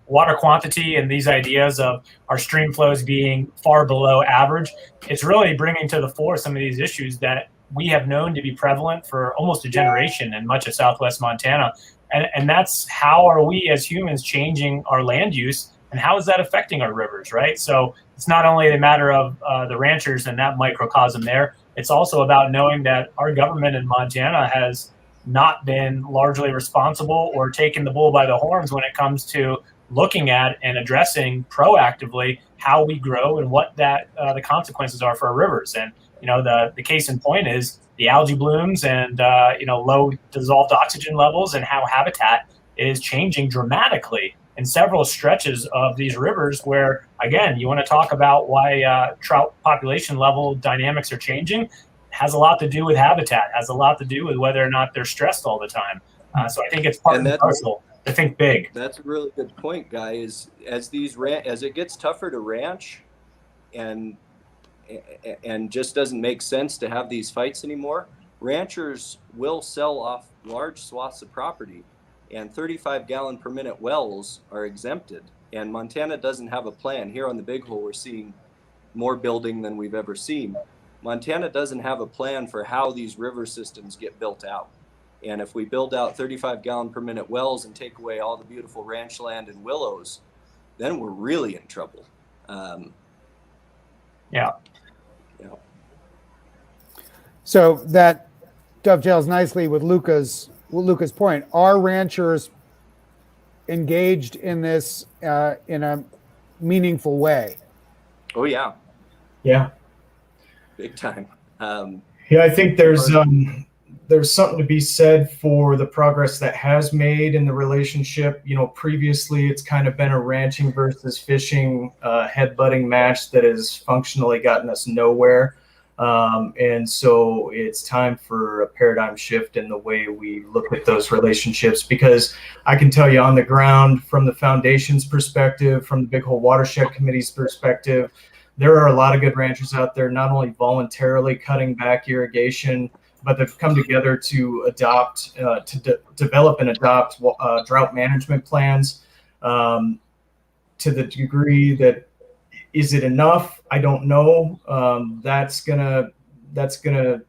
Water quantity and these ideas of our stream flows being far below average, it's really bringing to the fore some of these issues that we have known to be prevalent for almost a generation in much of Southwest Montana. And that's how are we as humans changing our land use, and how is that affecting our rivers, right? So it's not only a matter of the ranchers and that microcosm there, it's also about knowing that our government in Montana has not been largely responsible or taken the bull by the horns when it comes to looking at and addressing proactively how we grow and what that the consequences are for our rivers. And the case in point is the algae blooms and low dissolved oxygen levels, and how habitat is changing dramatically in several stretches of these rivers where, again, you want to talk about why trout population level dynamics are changing. It has a lot to do with habitat, has a lot to do with whether or not they're stressed all the time. So I think it's part and parcel to think big. That's a really good point, Guy, is as it gets tougher to ranch and just doesn't make sense to have these fights anymore, ranchers will sell off large swaths of property, and 35-gallon per minute wells are exempted. And Montana doesn't have a plan. Here on the Big Hole, we're seeing more building than we've ever seen. Montana doesn't have a plan for how these river systems get built out. And if we build out 35-gallon per minute wells and take away all the beautiful ranch land and willows, then we're really in trouble. Yeah. So that dovetails nicely with Luca's point. Are ranchers engaged in this in a meaningful way? Oh yeah, big time. I think there's something to be said for the progress that has made in the relationship. Previously it's kind of been a ranching versus fishing headbutting match that has functionally gotten us nowhere. And so it's time for a paradigm shift in the way we look at those relationships, because I can tell you on the ground, from the foundation's perspective, from the Big Hole Watershed Committee's perspective, there are a lot of good ranchers out there, not only voluntarily cutting back irrigation, but they've come together to adopt, develop and adopt drought management plans to the degree that, is it enough? I don't know. That's going to that's going to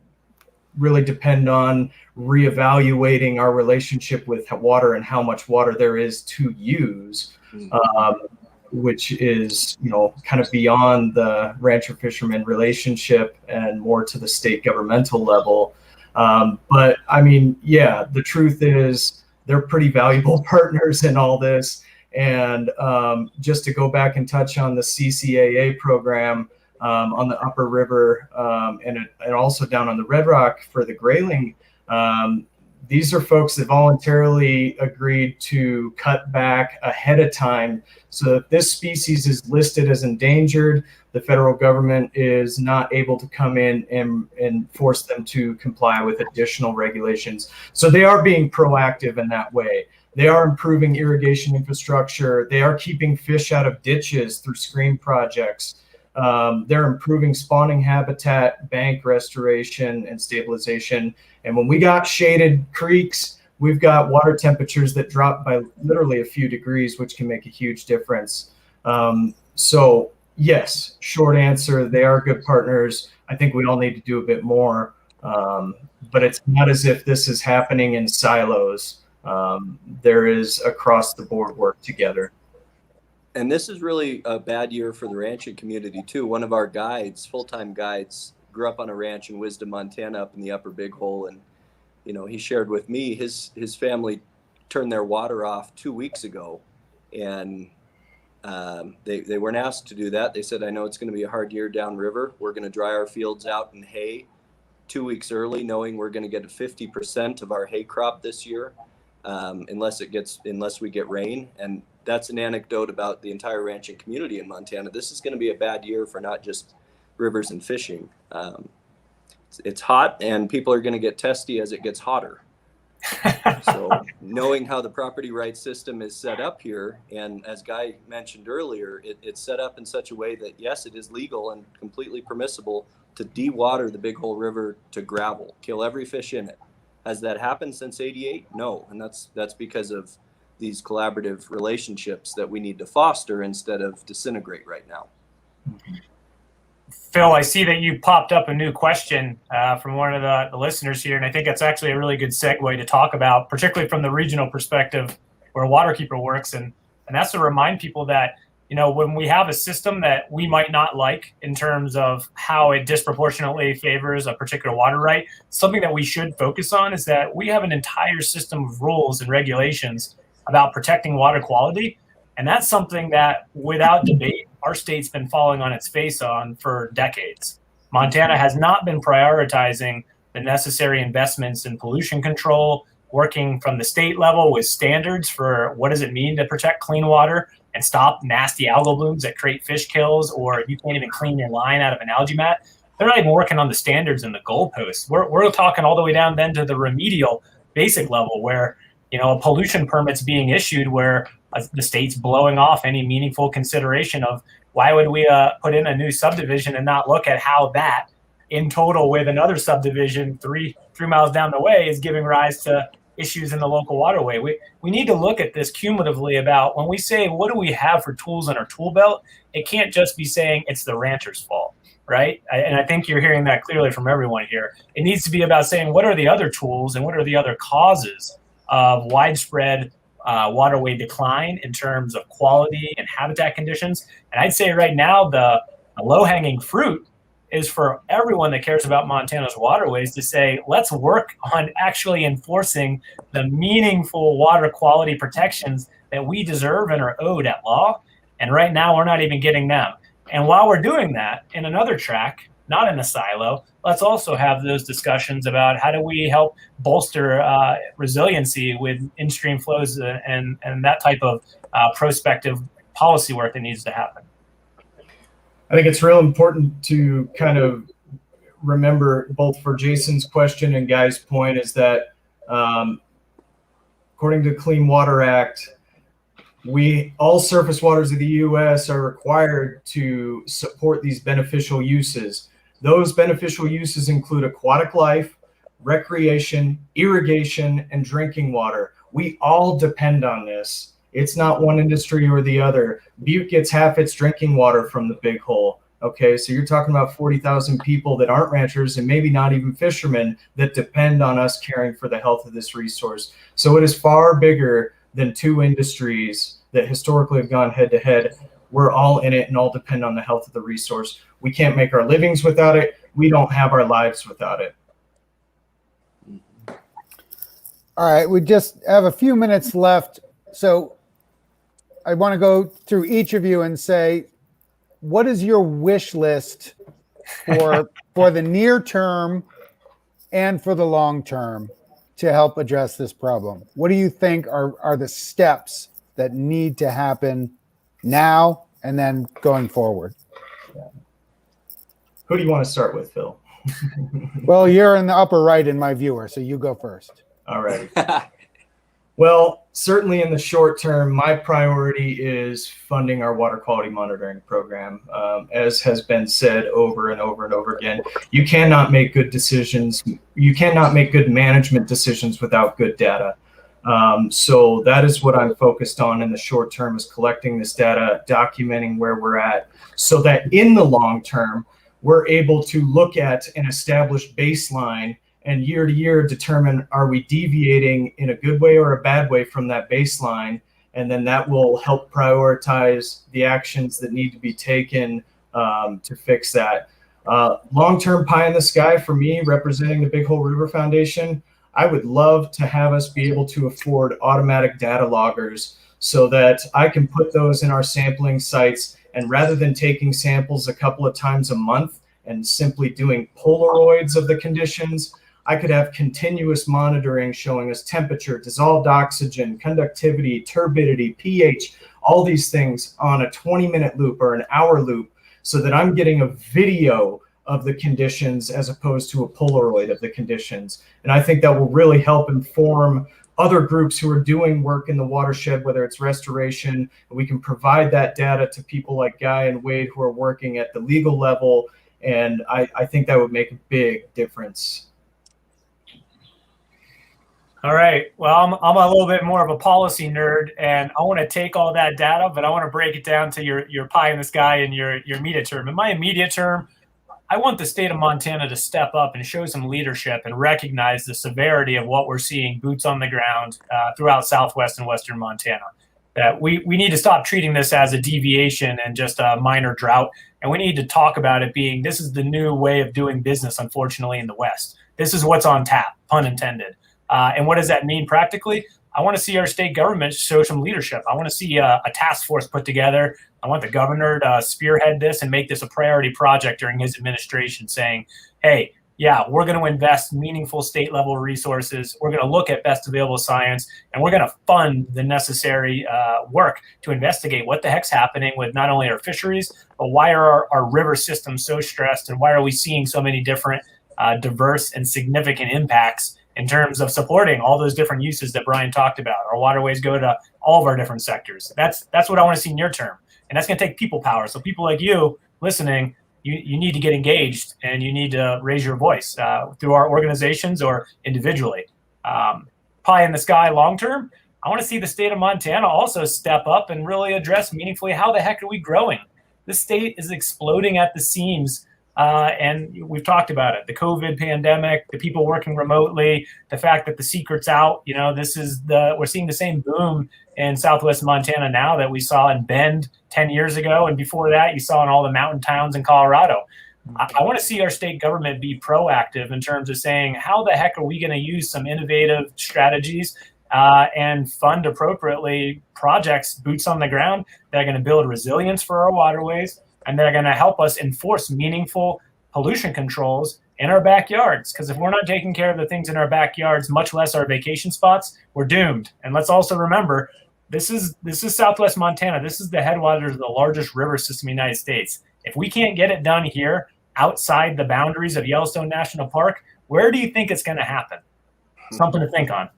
really depend on reevaluating our relationship with water and how much water there is to use, which is, kind of beyond the rancher fisherman relationship and more to the state governmental level. But I mean, yeah, the truth is they're pretty valuable partners in all this. And just to go back and touch on the CCAA program, on the Upper River, and also down on the Red Rock for the grayling. These are folks that voluntarily agreed to cut back ahead of time so that this species is listed as endangered. The federal government is not able to come in and force them to comply with additional regulations. So they are being proactive in that way. They are improving irrigation infrastructure. They are keeping fish out of ditches through screen projects. They're improving spawning habitat, bank restoration, and stabilization. And when we got shaded creeks, we've got water temperatures that drop by literally a few degrees, which can make a huge difference. So yes, short answer, they are good partners. I think we all need to do a bit more, but it's not as if this is happening in silos. There is across the board work together. And this is really a bad year for the ranching community too. One of our guides, full-time guides, grew up on a ranch in Wisdom, Montana, up in the Upper Big Hole, and he shared with me his family turned their water off 2 weeks ago, and they weren't asked to do that. They said, "I know it's going to be a hard year downriver. We're going to dry our fields out in hay 2 weeks early, knowing we're going to get 50% of our hay crop this year, unless we get rain." And that's an anecdote about the entire ranching community in Montana. This is going to be a bad year for not just rivers and fishing. It's hot, and people are going to get testy as it gets hotter. So knowing how the property rights system is set up here, and as Guy mentioned earlier, it's set up in such a way that, yes, it is legal and completely permissible to de-water the Big Hole River to gravel, kill every fish in it. Has that happened since '88? No, and that's because of these collaborative relationships that we need to foster instead of disintegrate right now. Phil, I see that you popped up a new question from one of the listeners here, and I think it's actually a really good segue to talk about, particularly from the regional perspective where Waterkeeper works, and that's to remind people that, when we have a system that we might not like in terms of how it disproportionately favors a particular water right, something that we should focus on is that we have an entire system of rules and regulations about protecting water quality. And that's something that, without debate, our state's been falling on its face on for decades. Montana has not been prioritizing the necessary investments in pollution control, working from the state level with standards for what does it mean to protect clean water and stop nasty algal blooms that create fish kills, or you can't even clean your line out of an algae mat. They're not even working on the standards and the goalposts. We're talking all the way down then to the remedial basic level where, a pollution permit's being issued where the state's blowing off any meaningful consideration of why would we put in a new subdivision and not look at how that in total with another subdivision 3 miles down the way is giving rise to issues in the local waterway. We need to look at this cumulatively about when we say, what do we have for tools in our tool belt? It can't just be saying it's the rancher's fault, right? And I think you're hearing that clearly from everyone here. It needs to be about saying, what are the other tools and what are the other causes of widespread waterway decline in terms of quality and habitat conditions? And I'd say right now, the low-hanging fruit is for everyone that cares about Montana's waterways to say, let's work on actually enforcing the meaningful water quality protections that we deserve and are owed at law. And right now, we're not even getting them. And while we're doing that, in another track, not in a silo, let's also have those discussions about how do we help bolster resiliency with in-stream flows and that type of prospective policy work that needs to happen. I think it's real important to kind of remember, both for Jason's question and Guy's point, is that according to the Clean Water Act, all surface waters of the U.S. are required to support these beneficial uses. Those beneficial uses include aquatic life, recreation, irrigation, and drinking water. We all depend on this. It's not one industry or the other. Butte gets half its drinking water from the Big Hole. Okay, so you're talking about 40,000 people that aren't ranchers and maybe not even fishermen that depend on us caring for the health of this resource. So it is far bigger than two industries that historically have gone head to head. We're all in it and all depend on the health of the resource. We can't make our livings without it. We don't have our lives without it. All right, we just have a few minutes left. So I want to go through each of you and say, what is your wish list for the near term and for the long term to help address this problem? What do you think are the steps that need to happen now and then going forward? Who do you want to start with, Phil? Well, you're in the upper right in my viewer, so you go first. All right. Well, certainly in the short term, my priority is funding our water quality monitoring program. As has been said over and over and over again, you cannot make good decisions. You cannot make good management decisions without good data. So that is what I'm focused on in the short term, is collecting this data, documenting where we're at, so that in the long term, we're able to look at an established baseline and year to year determine, are we deviating in a good way or a bad way from that baseline? And then that will help prioritize the actions that need to be taken to fix that. Long-term pie in the sky for me, representing the Big Hole River Foundation, I would love to have us be able to afford automatic data loggers so that I can put those in our sampling sites, and rather than taking samples a couple of times a month and simply doing Polaroids of the conditions, I could have continuous monitoring showing us temperature, dissolved oxygen, conductivity, turbidity, pH, all these things on a 20-minute loop or an hour loop, so that I'm getting a video of the conditions as opposed to a Polaroid of the conditions. And I think that will really help inform other groups who are doing work in the watershed, whether it's restoration. We can provide that data to people like Guy and Wade who are working at the legal level. And I think that would make a big difference. All right. Well, I'm a little bit more of a policy nerd, and I want to take all that data, but I want to break it down to your pie in the sky and your immediate term. In my immediate term, I want the state of Montana to step up and show some leadership and recognize the severity of what we're seeing, boots on the ground throughout southwest and western Montana. That we need to stop treating this as a deviation and just a minor drought, and we need to talk about it being, this is the new way of doing business, unfortunately, in the West. This is what's on tap, pun intended. And what does that mean practically? I want to see our state government show some leadership. I want to see a task force put together. I want the governor to spearhead this and make this a priority project during his administration, saying, hey, yeah, we're going to invest meaningful state level resources. We're going to look at best available science, and we're going to fund the necessary work to investigate what the heck's happening with not only our fisheries, but why are our river systems so stressed, and why are we seeing so many different diverse and significant impacts in terms of supporting all those different uses that Brian talked about. Our waterways go to all of our different sectors. That's what I want to see near term. And that's going to take people power. So people like you listening, you need to get engaged, and you need to raise your voice through our organizations or individually. Pie in the sky long term, I want to see the state of Montana also step up and really address meaningfully, how the heck are we growing? This state is exploding at the seams. And we've talked about it, the COVID pandemic, the people working remotely, the fact that the secret's out, we're seeing the same boom in southwest Montana now that we saw in Bend 10 years ago. And before that, you saw in all the mountain towns in Colorado. I want to see our state government be proactive in terms of saying, how the heck are we going to use some innovative strategies and fund appropriately projects, boots on the ground, that are going to build resilience for our waterways, and they're going to help us enforce meaningful pollution controls in our backyards. Because if we're not taking care of the things in our backyards, much less our vacation spots, we're doomed. And let's also remember, this is southwest Montana. This is the headwaters of the largest river system in the United States. If we can't get it done here outside the boundaries of Yellowstone National Park, where do you think it's going to happen? Something to think on.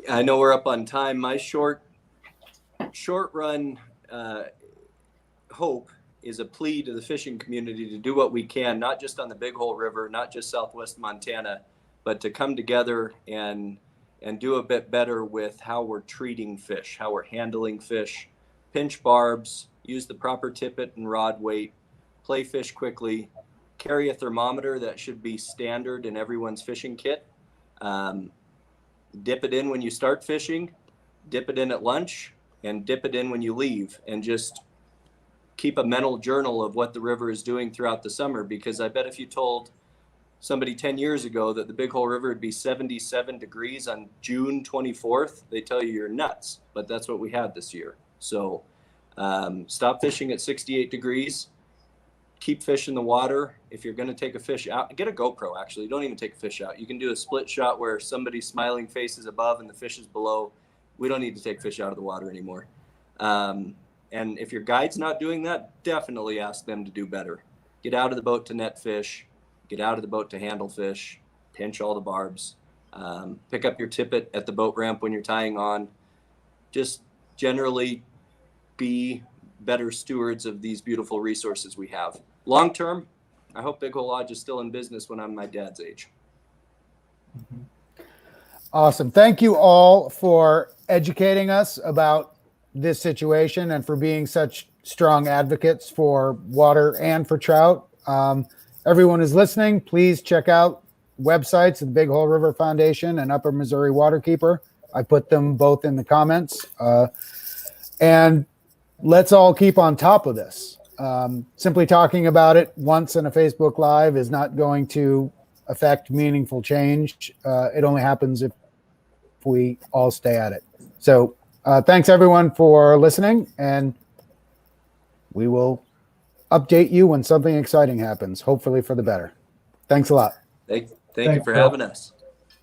I know we're up on time. My short run hope is a plea to the fishing community to do what we can, not just on the Big Hole River, not just southwest Montana, but to come together and do a bit better with how we're treating fish, how we're handling fish. Pinch barbs, use the proper tippet and rod weight, play fish quickly, carry a thermometer that should be standard in everyone's fishing kit. Dip it in when you start fishing, dip it in at lunch, and dip it in when you leave, and just keep a mental journal of what the river is doing throughout the summer. Because I bet if you told somebody 10 years ago that the Big Hole River would be 77 degrees on June 24th, they tell you you're nuts, but that's what we had this year. So stop fishing at 68 degrees, keep fish in the water. If you're going to take a fish out, get a GoPro. Actually, don't even take a fish out. You can do a split shot where somebody's smiling face is above and the fish is below. We don't need to take fish out of the water anymore. And if your guide's not doing that, definitely ask them to do better. Get out of the boat to net fish, get out of the boat to handle fish, pinch all the barbs, pick up your tippet at the boat ramp when you're tying on. Just generally be better stewards of these beautiful resources we have. Long term, I hope Big Hole Lodge is still in business when I'm my dad's age. Awesome. Thank you all for educating us about this situation and for being such strong advocates for water and for trout. Everyone who's listening, please check out websites of the Big Hole River Foundation and Upper Missouri Waterkeeper. I put them both in the comments. And let's all keep on top of this. Simply talking about it once in a Facebook Live is not going to affect meaningful change. It only happens if we all stay at it. So thanks everyone for listening, and we will update you when something exciting happens, hopefully for the better. Thanks a lot. Thank you for having us.